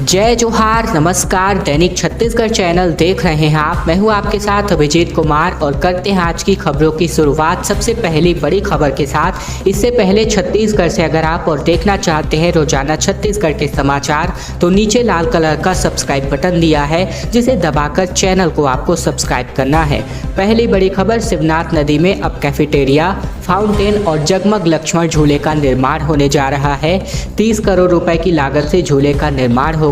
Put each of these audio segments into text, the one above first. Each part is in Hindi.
जय जोहार, नमस्कार। दैनिक छत्तीसगढ़ चैनल देख रहे हैं आप। मैं हूं आपके साथ अभिजीत कुमार और करते हैं आज की खबरों की शुरुआत सबसे पहली बड़ी खबर के साथ। इससे पहले छत्तीसगढ़ से अगर आप और देखना चाहते हैं रोजाना छत्तीसगढ़ के समाचार तो नीचे लाल कलर का सब्सक्राइब बटन दिया है, जिसे दबाकर चैनल को आपको सब्सक्राइब करना है। पहली बड़ी खबर, शिवनाथ नदी में अब कैफेटेरिया, फाउंटेन और जगमग लक्ष्मण झूले का निर्माण होने जा रहा है। 30 करोड़ रुपए की लागत से झूले का निर्माण होगा।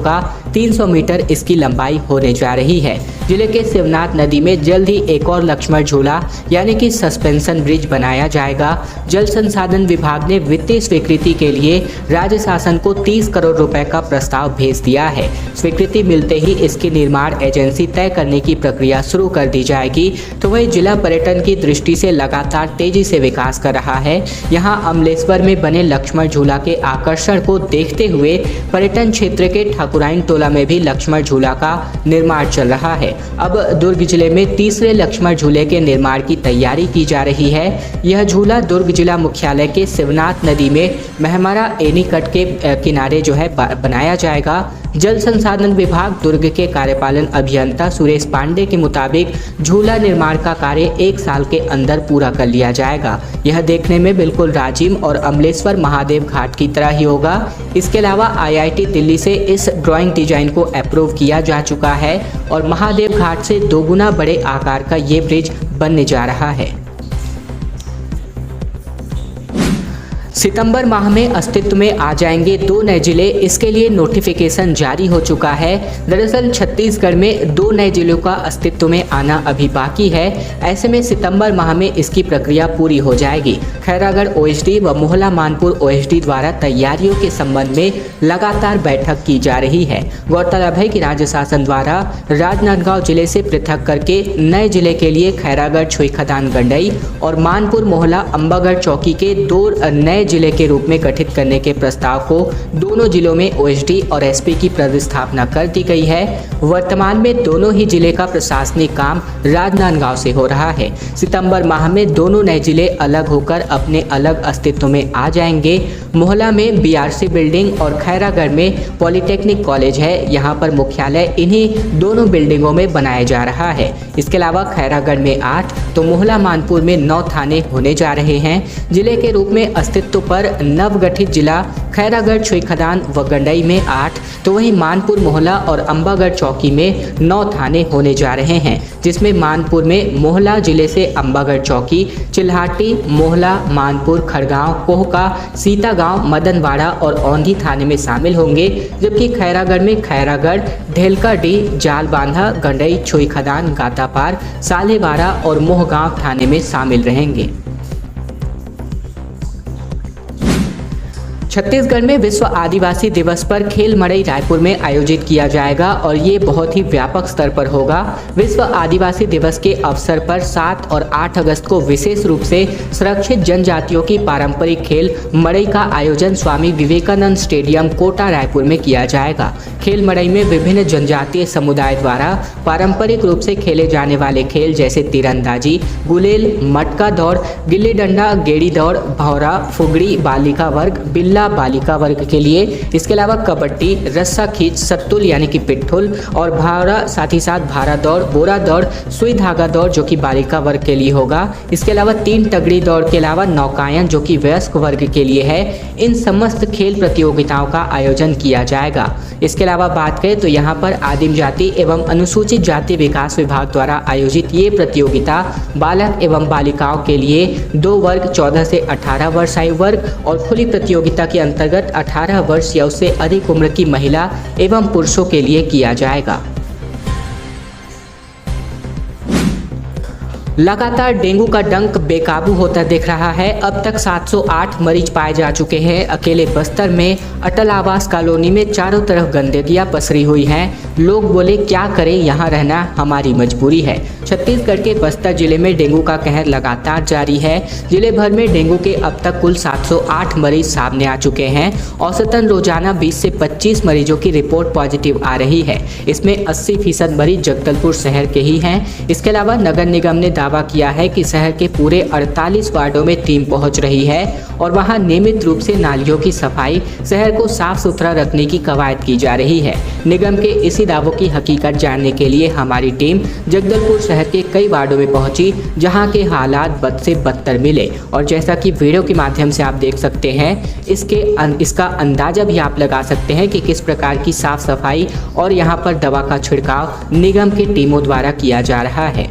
300 मीटर इसकी लंबाई होने जा रही है। जिले के शिवनाथ नदी में जल्द ही एक और लक्ष्मण झूला यानी कि सस्पेंशन ब्रिज बनाया जाएगा। जल संसाधन विभाग ने वित्तीय स्वीकृति के लिए राज्य शासन को 30 करोड़ रुपए का प्रस्ताव भेज दिया है। स्वीकृति मिलते ही इसकी निर्माण एजेंसी तय करने की प्रक्रिया शुरू कर दी जाएगी। तो वही जिला पर्यटन की दृष्टि से लगातार तेजी से विकास कर रहा है। यहाँ अमलेश्वर में बने लक्ष्मण झूला के आकर्षण को देखते हुए पर्यटन क्षेत्र के ठाकुराइन टोला में भी लक्ष्मण झूला का निर्माण चल रहा है। अब दुर्ग जिले में तीसरे लक्ष्मण झूले के निर्माण की तैयारी की जा रही है। यह झूला दुर्ग जिला मुख्यालय के शिवनाथ नदी में महमरा एनीकट के किनारे बनाया जाएगा। जल संसाधन विभाग दुर्ग के कार्यपालन अभियंता सुरेश पांडे के मुताबिक झूला निर्माण का कार्य 1 साल के अंदर पूरा कर लिया जाएगा। यह देखने में बिल्कुल राजिम और अमलेश्वर महादेव घाट की तरह ही होगा। इसके अलावा IIT दिल्ली से इस ड्राइंग डिजाइन को अप्रूव किया जा चुका है और महादेव घाट से 2 गुना बड़े आकार का ये ब्रिज बनने जा रहा है। सितंबर माह में अस्तित्व में आ जाएंगे 2 नए जिले, इसके लिए नोटिफिकेशन जारी हो चुका है। दरअसल छत्तीसगढ़ में 2 नए जिलों का अस्तित्व में आना अभी बाकी है। ऐसे में सितंबर माह में इसकी प्रक्रिया पूरी हो जाएगी। खैरागढ़ OSD व मोहला मानपुर OSD द्वारा तैयारियों के संबंध में लगातार बैठक की जा रही है। गौरतलब है कि राज्य शासन द्वारा राजनांदगांव जिले से पृथक करके नए जिले के लिए खैरागढ़ छुईखदान गंडई और मानपुर मोहला अंबागढ़ चौकी के 2 नए जिले के रूप में गठित करने के प्रस्ताव को दोनों जिलों में OSD और SP की प्रतिस्थापना कर दी गई है। वर्तमान में दोनों ही जिले का प्रशासनिक काम राजनांदगांव से हो रहा है। सितंबर माह में दोनों नए जिले अलग होकर अपने अलग अस्तित्व में आ जाएंगे। मोहला में BRC बिल्डिंग और खैरागढ़ में पॉलिटेक्निक कॉलेज है। यहाँ पर मुख्यालय इन्हीं दोनों बिल्डिंगों में बनाया जा रहा है। इसके अलावा खैरागढ़ में 8 तो मोहला मानपुर में 9 थाने होने जा रहे हैं। जिले के रूप में अस्तित्व पर नवगठित जिला खैरागढ़ छुईखदान व गंडई में 8 तो वहीं मानपुर मोहला और अंबागढ़ चौकी में 9 थाने होने जा रहे हैं, जिसमें मानपुर में मोहला जिले से अंबागढ़ चौकी, चिल्हाटी, मोहला, मानपुर, खड़गांव, कोहका, सीतागांव, मदनवाड़ा और औंधी थाने में शामिल होंगे। जबकि खैरागढ़ में खैरागढ़, ढेलकाडीह, जालबांधा, गंडई, छुईखदान, गातापार, सालेवाड़ा और मोहगांव थाने में शामिल रहेंगे। छत्तीसगढ़ में विश्व आदिवासी दिवस पर खेल मड़ई रायपुर में आयोजित किया जाएगा और ये बहुत ही व्यापक स्तर पर होगा। विश्व आदिवासी दिवस के अवसर पर 7 और 8 अगस्त को विशेष रूप से सुरक्षित जनजातियों की पारंपरिक खेल मड़ई का आयोजन स्वामी विवेकानंद स्टेडियम कोटा रायपुर में किया जाएगा। खेल मड़ई में विभिन्न जनजातीय समुदाय द्वारा पारंपरिक रूप से खेले जाने वाले खेल जैसे तीरंदाजी, गुलेल, मटका दौड़, गिल्ली डंडा, गेड़ी दौड़, भौरा, फुगड़ी बालिका वर्ग, बिल्ला बालिका वर्ग के लिए, इसके अलावा कबड्डी, रस्सा खींच, सत्तुल यानी कि पिट्ठुल और भारा, साथ ही साथ भारा दौड़, बोरा दौड़, सुई धागा दौड़ जो कि बालिका वर्ग के लिए होगा। इसके अलावा 3 तगड़ी दौड़ के अलावा नौकायन जो कि वयस्क वर्ग के लिए है। इन समस्त खेल प्रतियोगिताओं का आयोजन किया जाएगा। इसके अलावा बात करें तो यहाँ पर आदिम जाति एवं अनुसूचित जाति विकास विभाग द्वारा आयोजित ये प्रतियोगिता बालक एवं बालिकाओं के लिए 2 वर्ग 14 से 18 वर्ष आयु वर्ग और खुली प्रतियोगिता के अंतर्गत 18 वर्ष या उससे अधिक उम्र की महिला एवं पुरुषों के लिए किया जाएगा। लगातार डेंगू का डंक बेकाबू होता दिख रहा है। अब तक 708 मरीज पाए जा चुके हैं। अकेले बस्तर में अटल आवास कॉलोनी में चारों तरफ गंदगियां पसरी हुई हैं। लोग बोले क्या करें, यहाँ रहना हमारी मजबूरी है। छत्तीसगढ़ के बस्तर जिले में डेंगू का कहर लगातार जारी है। जिले भर में डेंगू के अब तक कुल 708 मरीज सामने आ चुके हैं। औसतन रोजाना 20 से 25 मरीजों की रिपोर्ट पॉजिटिव आ रही है। इसमें 80% मरीज जगदलपुर शहर के ही हैं। इसके अलावा नगर निगम ने दावा दावा किया है कि शहर के पूरे 48 वार्डों में टीम पहुंच रही है और वहां नियमित रूप से नालियों की सफाई, शहर को साफ सुथरा रखने की कवायद की जा रही है। निगम के इसी दावों की हकीकत जानने के लिए हमारी टीम जगदलपुर शहर के कई वार्डों में पहुंची, जहां के हालात बद से बदतर मिले। और जैसा कि वीडियो के माध्यम से आप देख सकते हैं, इसका अंदाजा भी आप लगा सकते हैं कि किस प्रकार की साफ सफाई और यहां पर दवा का छिड़काव निगम की टीमों द्वारा किया जा रहा है।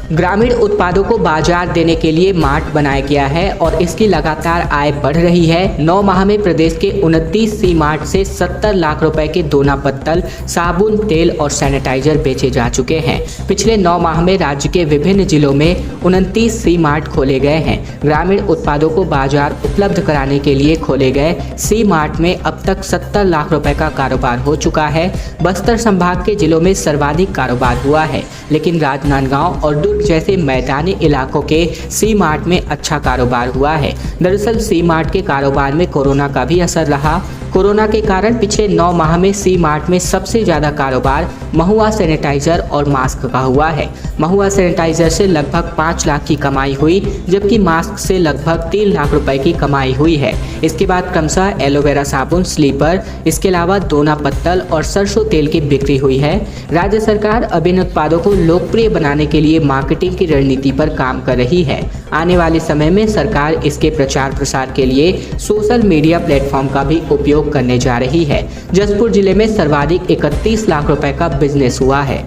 ग्रामीण उत्पादों को बाजार देने के लिए मार्ट बनाया गया है और इसकी लगातार आय बढ़ रही है। 9 माह में प्रदेश के 29 सी मार्ट से 70 लाख रुपए के दोना पत्तल, साबुन, तेल और सैनिटाइजर बेचे जा चुके हैं। पिछले 9 माह में राज्य के विभिन्न जिलों में 29 सी मार्ट खोले गए हैं। ग्रामीण उत्पादों को बाजार उपलब्ध कराने के लिए खोले गए सी मार्ट में अब तक 70 लाख रुपए का कारोबार हो चुका है। बस्तर संभाग के जिलों में सर्वाधिक कारोबार हुआ है, लेकिन राजनांदगांव और जैसे मैदानी इलाकों के सी मार्ट में अच्छा कारोबार हुआ है। दरअसल सी मार्ट के कारोबार में कोरोना का भी असर रहा। कोरोना के कारण पिछले 9 माह में सी मार्ट में सबसे ज़्यादा कारोबार महुआ सैनिटाइजर और मास्क का हुआ है। महुआ सैनिटाइजर से लगभग 5 लाख की कमाई हुई, जबकि मास्क से लगभग 3 लाख रुपए की कमाई हुई है। इसके बाद क्रमशः एलोवेरा साबुन, स्लीपर, इसके अलावा दोना पत्तल और सरसों तेल की बिक्री हुई है। राज्य सरकार अब इन उत्पादों को लोकप्रिय बनाने के लिए मार्केटिंग की रणनीति पर काम कर रही है। आने वाले समय में सरकार इसके प्रचार प्रसार के लिए सोशल मीडिया प्लेटफॉर्म का भी उपयोग करने जा रही है। जसपुर जिले में सर्वाधिक 31 लाख रुपए का बिजनेस हुआ है।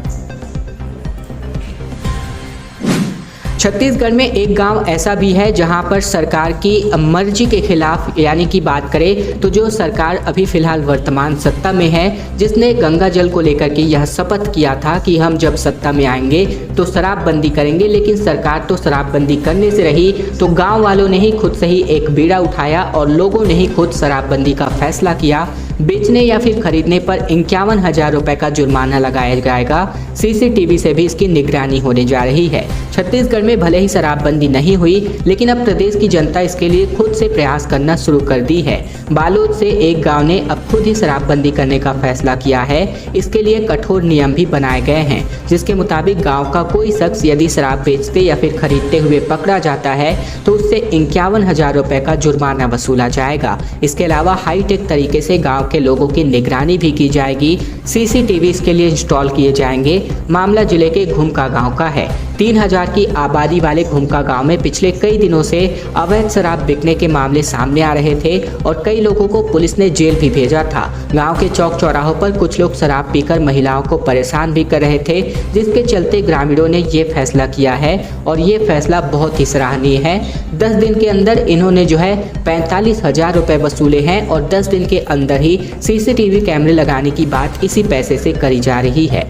छत्तीसगढ़ में एक गांव ऐसा भी है जहां पर सरकार की मर्जी के खिलाफ, यानी कि बात करें तो जो सरकार अभी फिलहाल वर्तमान सत्ता में है, जिसने गंगा जल को लेकर के यह शपथ किया था कि हम जब सत्ता में आएंगे तो शराबबंदी करेंगे, लेकिन सरकार तो शराबबंदी करने से रही, तो गांव वालों ने ही खुद से ही एक बीड़ा उठाया और लोगों ने ही खुद शराबबंदी का फैसला किया। बेचने या फिर खरीदने पर 51,000 रुपए का जुर्माना लगाया जाएगा। सीसीटीवी से भी इसकी निगरानी होने जा रही है। छत्तीसगढ़ में भले ही शराबबंदी नहीं हुई, लेकिन अब प्रदेश की जनता इसके लिए खुद से प्रयास करना शुरू कर दी है। बालोद से एक गांव ने अब खुद ही शराबबंदी करने का फैसला किया है। इसके लिए कठोर नियम भी बनाए गए हैं, जिसके मुताबिक गांव का कोई शख्स यदि शराब बेचते या फिर खरीदते हुए पकड़ा जाता है तो उससे 51,000 रुपए का जुर्माना वसूला जाएगा। इसके अलावा हाईटेक तरीके से गाँव के लोगों की निगरानी भी की जाएगी। सीसीटीवी इसके लिए इंस्टॉल किए जाएंगे। मामला जिले के घुमका गांव का है। 3000 की आबादी वाले घुमका गांव में पिछले कई दिनों से अवैध शराब बिकने के मामले सामने आ रहे थे और कई लोगों को पुलिस ने जेल भी भेजा था। गांव के चौक चौराहों पर कुछ लोग शराब पीकर महिलाओं को परेशान भी कर रहे थे, जिसके चलते ग्रामीणों ने ये फैसला किया है और ये फैसला बहुत ही सराहनीय है। 10 दिन के अंदर इन्होंने जो है 45,000 रुपए वसूले हैं और 10 दिन के अंदर ही सीसीटीवी कैमरे लगाने की बात इसी पैसे से करी जा रही है।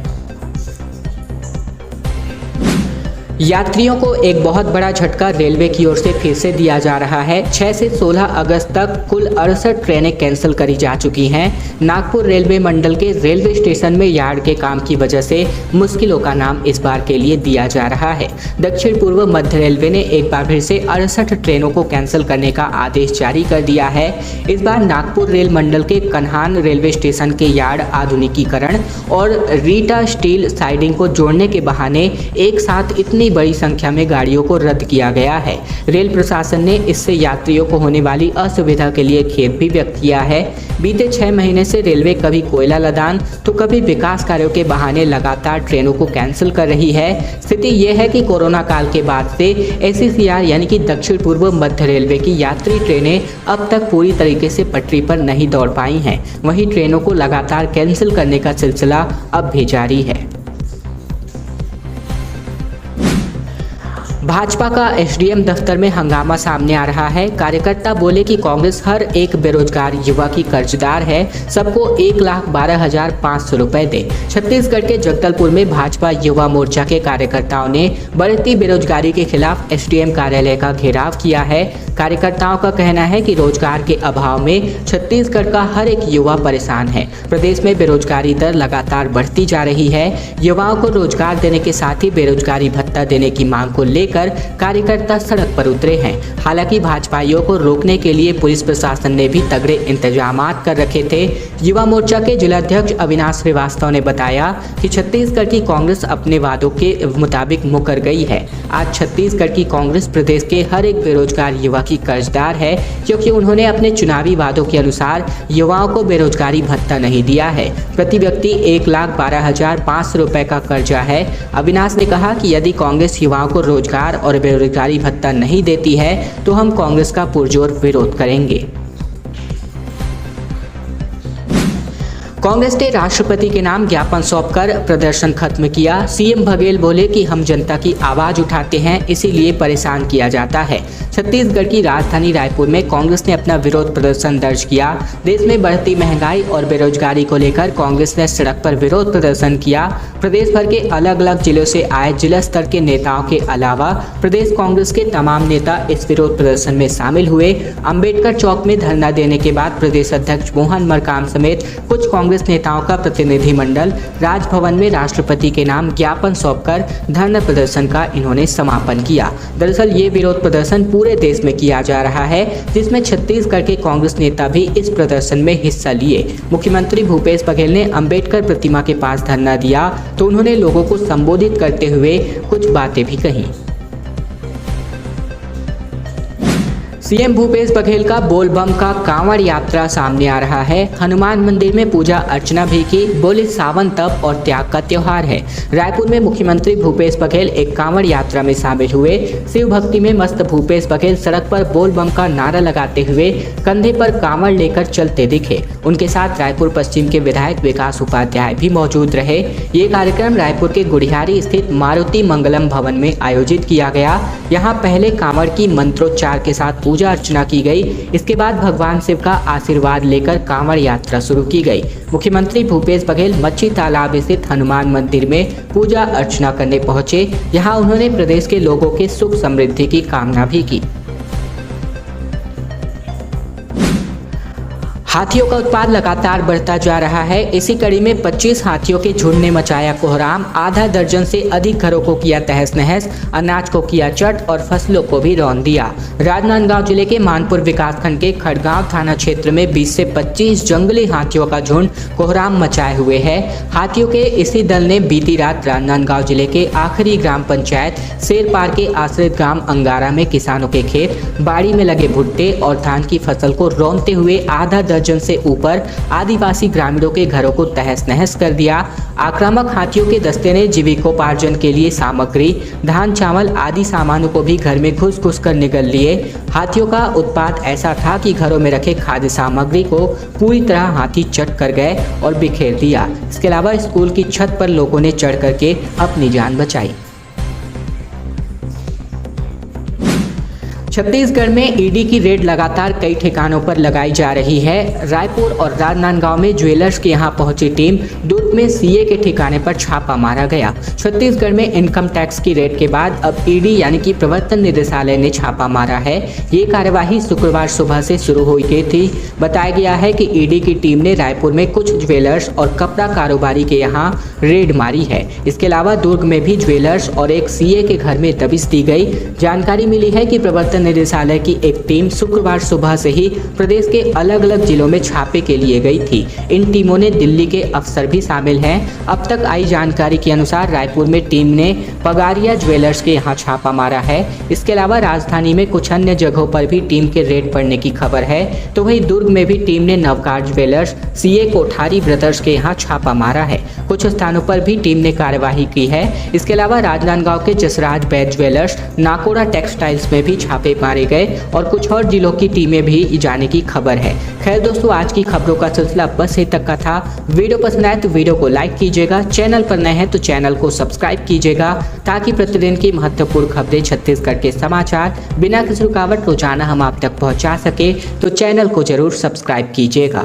यात्रियों को एक बहुत बड़ा झटका रेलवे की ओर से फिर से दिया जा रहा है। 6 से 16 अगस्त तक कुल 68 ट्रेनें कैंसिल करी जा चुकी हैं। नागपुर रेलवे मंडल के रेलवे स्टेशन में यार्ड के काम की वजह से मुश्किलों का नाम इस बार के लिए दिया जा रहा है। दक्षिण पूर्व मध्य रेलवे ने एक बार फिर से 68 ट्रेनों को कैंसिल करने का आदेश जारी कर दिया है। इस बार नागपुर रेल मंडल के कन्हान रेलवे स्टेशन के यार्ड आधुनिकीकरण और रीटा स्टील साइडिंग को जोड़ने के बहाने एक साथ इतनी बड़ी संख्या में गाड़ियों को रद्द किया गया है। रेल प्रशासन ने इससे यात्रियों को होने वाली असुविधा के लिए खेद भी व्यक्त किया है। बीते 6 महीने से रेलवे कभी कोयला लदान तो कभी विकास कार्यों के बहाने लगातार ट्रेनों को कैंसिल कर रही है। स्थिति यह है कि कोरोना काल के बाद से ACCR यानी कि दक्षिण पूर्व मध्य रेलवे की यात्री ट्रेनें अब तक पूरी तरीके से पटरी पर नहीं दौड़ पाई हैं। वहीं ट्रेनों को लगातार कैंसिल करने का सिलसिला अब भी जारी है। भाजपा का SDM दफ्तर में हंगामा सामने आ रहा है। कार्यकर्ता बोले कि कांग्रेस हर एक बेरोजगार युवा की कर्जदार है, सबको 1,12,500 रुपए दे। छत्तीसगढ़ के जगदलपुर में भाजपा युवा मोर्चा के कार्यकर्ताओं ने बढ़ती बेरोजगारी के खिलाफ SDM कार्यालय का घेराव किया है। कार्यकर्ताओं का कहना है कि रोजगार के अभाव में छत्तीसगढ़ का हर एक युवा परेशान है। प्रदेश में बेरोजगारी दर लगातार बढ़ती जा रही है। युवाओं को रोजगार देने के साथ ही बेरोजगारी भत्ता देने की मांग को लेकर लेकर कार्यकर्ता सड़क पर उतरे हैं। हालांकि भाजपाइयों को रोकने के लिए पुलिस प्रशासन ने भी तगड़े इंतजाम कर रखे थे। युवा मोर्चा के जिलाध्यक्ष अविनाश श्रीवास्तव ने बताया कि छत्तीसगढ़ की कांग्रेस अपने वादों के मुताबिक मुकर गई है। आज छत्तीसगढ़ की कांग्रेस प्रदेश के हर एक बेरोजगार युवा की कर्जदार है, क्योंकि उन्होंने अपने चुनावी वादों के अनुसार युवाओं को बेरोजगारी भत्ता नहीं दिया है। प्रति व्यक्ति 1,12,500 रुपए का कर्जा है। अविनाश ने कहा कि यदि कांग्रेस युवाओं को रोजगार और बेरोजगारी भत्ता नहीं देती है तो हम कांग्रेस का पुरजोर विरोध करेंगे। कांग्रेस ने राष्ट्रपति के नाम ज्ञापन सौंपकर प्रदर्शन खत्म किया। सीएम बघेल बोले कि हम जनता की आवाज उठाते हैं, इसीलिए परेशान किया जाता है। छत्तीसगढ़ की राजधानी रायपुर में कांग्रेस ने अपना विरोध प्रदर्शन दर्ज किया। देश में बढ़ती महंगाई और बेरोजगारी को लेकर कांग्रेस ने सड़क पर विरोध प्रदर्शन किया। प्रदेश भर के अलग अलग जिलों से आए जिला स्तर के नेताओं के अलावा प्रदेश कांग्रेस के तमाम नेता इस विरोध प्रदर्शन में शामिल हुए। अंबेडकर चौक में धरना देने के बाद प्रदेश अध्यक्ष मोहन मरकाम समेत कुछ कांग्रेस नेताओं का प्रतिनिधिमंडल राजभवन में राष्ट्रपति के नाम ज्ञापन सौंपकर धरना प्रदर्शन का इन्होंने समापन किया। दरअसल ये विरोध प्रदर्शन पूरे देश में किया जा रहा है, जिसमें छत्तीसगढ़ के कांग्रेस नेता भी इस प्रदर्शन में हिस्सा लिए। मुख्यमंत्री भूपेश बघेल ने अंबेडकर प्रतिमा के पास धरना दिया तो उन्होंने लोगों को संबोधित करते हुए कुछ बातें भी कही। सीएम भूपेश बघेल का बोलबम का कांवड़ यात्रा सामने आ रहा है। हनुमान मंदिर में पूजा अर्चना भी की। बोले सावन तप और त्याग का त्योहार है। रायपुर में मुख्यमंत्री भूपेश बघेल एक कांवड़ यात्रा में शामिल हुए। शिव भक्ति में मस्त भूपेश बघेल सड़क पर बोलबम का नारा लगाते हुए कंधे पर कांवड़ लेकर चलते दिखे। उनके साथ रायपुर पश्चिम के विधायक विकास उपाध्याय भी मौजूद रहे। ये कार्यक्रम रायपुर के गुढ़ियारी स्थित मारुति मंगलम भवन में आयोजित किया गया। यहाँ पहले कांवड़ की मंत्रोच्चार के साथ पूजा अर्चना की गई। इसके बाद भगवान शिव का आशीर्वाद लेकर कांवड़ यात्रा शुरू की गई। मुख्यमंत्री भूपेश बघेल मच्छी तालाब स्थित हनुमान मंदिर में पूजा अर्चना करने पहुंचे। यहां उन्होंने प्रदेश के लोगों के सुख समृद्धि की कामना भी की। हाथियों का उत्पात लगातार बढ़ता जा रहा है। इसी कड़ी में 25 हाथियों के झुंड ने मचाया कोहराम। आधा दर्जन से अधिक घरों को किया तहस नहस, अनाज को किया चट और फसलों को भी रौंद दिया। राजनांदगांव जिले के मानपुर विकासखंड के खड़गांव थाना क्षेत्र में 20 से 25 जंगली हाथियों का झुंड कोहराम मचाए हुए है। हाथियों के इसी दल ने बीती रात राजनांदगांव जिले के आखिरी ग्राम पंचायत शेरपार के आश्रित ग्राम अंगारा में किसानों के खेत बाड़ी में लगे भुट्टे और धान की फसल को रौंदते हुए आधा दर्जन से ऊपर आदिवासी ग्रामीणों के घरों को तहस नहस कर दिया। आक्रामक हाथियों के दस्ते ने जीविकोपार्जन के लिए सामग्री, धान चावल आदि सामानों को भी घर में घुस घुस कर निगल लिए। हाथियों का उत्पात ऐसा था कि घरों में रखे खाद्य सामग्री को पूरी तरह हाथी चट कर गए और बिखेर दिया। इसके अलावा स्कूल की छत पर लोगों ने चढ़ करके अपनी जान बचाई। छत्तीसगढ़ में ईडी की रेड लगातार कई ठिकानों पर लगाई जा रही है। रायपुर और राजनांदगांव में ज्वेलर्स के यहां पहुंची टीम। दुर्ग में सीए के ठिकाने पर छापा मारा गया। छत्तीसगढ़ में इनकम टैक्स की रेड के बाद अब ईडी यानी कि प्रवर्तन निदेशालय ने छापा मारा है। ये कार्यवाही शुक्रवार सुबह से शुरू हो गई थी। बताया गया है कि ईडी की टीम ने रायपुर में कुछ ज्वेलर्स और कपड़ा कारोबारी के यहाँ रेड मारी है। इसके अलावा दुर्ग में भी ज्वेलर्स और एक सीए के घर में दबिश दी गई। जानकारी मिली है कि प्रवर्तन निदेशालय की एक टीम शुक्रवार सुबह से ही प्रदेश के अलग अलग जिलों में छापे के लिए गई थी। इन टीमों ने दिल्ली के अफसर भी शामिल हैं। अब तक आई जानकारी के अनुसार रायपुर में टीम ने पगारिया ज्वेलर्स के यहाँ छापा मारा है। इसके अलावा राजधानी में कुछ अन्य जगहों पर भी टीम के रेड पड़ने की खबर है। तो वहीं दुर्ग में भी टीम ने Navkar jewellers, CA Kothari brothers के यहाँ छापा मारा है। कुछ स्थानों पर भी टीम ने कार्यवाही की है। इसके अलावा राजनांदगांव के जसराज बैद ज्वेलर्स, नाकोड़ा टेक्सटाइल्स में भी छापे मारे गए और कुछ और जिलों की टीमें भी जाने की खबर है। खैर दोस्तों, आज की खबरों का सिलसिला बस यहीं तक का था। वीडियो पसंद आए तो वीडियो को लाइक कीजिएगा। चैनल पर नए हैं तो चैनल को सब्सक्राइब कीजिएगा, ताकि प्रतिदिन की महत्वपूर्ण खबरें, छत्तीसगढ़ के समाचार बिना किसी रुकावट रोजाना हम आप तक पहुंचा सके। तो चैनल को जरूर सब्सक्राइब कीजिएगा।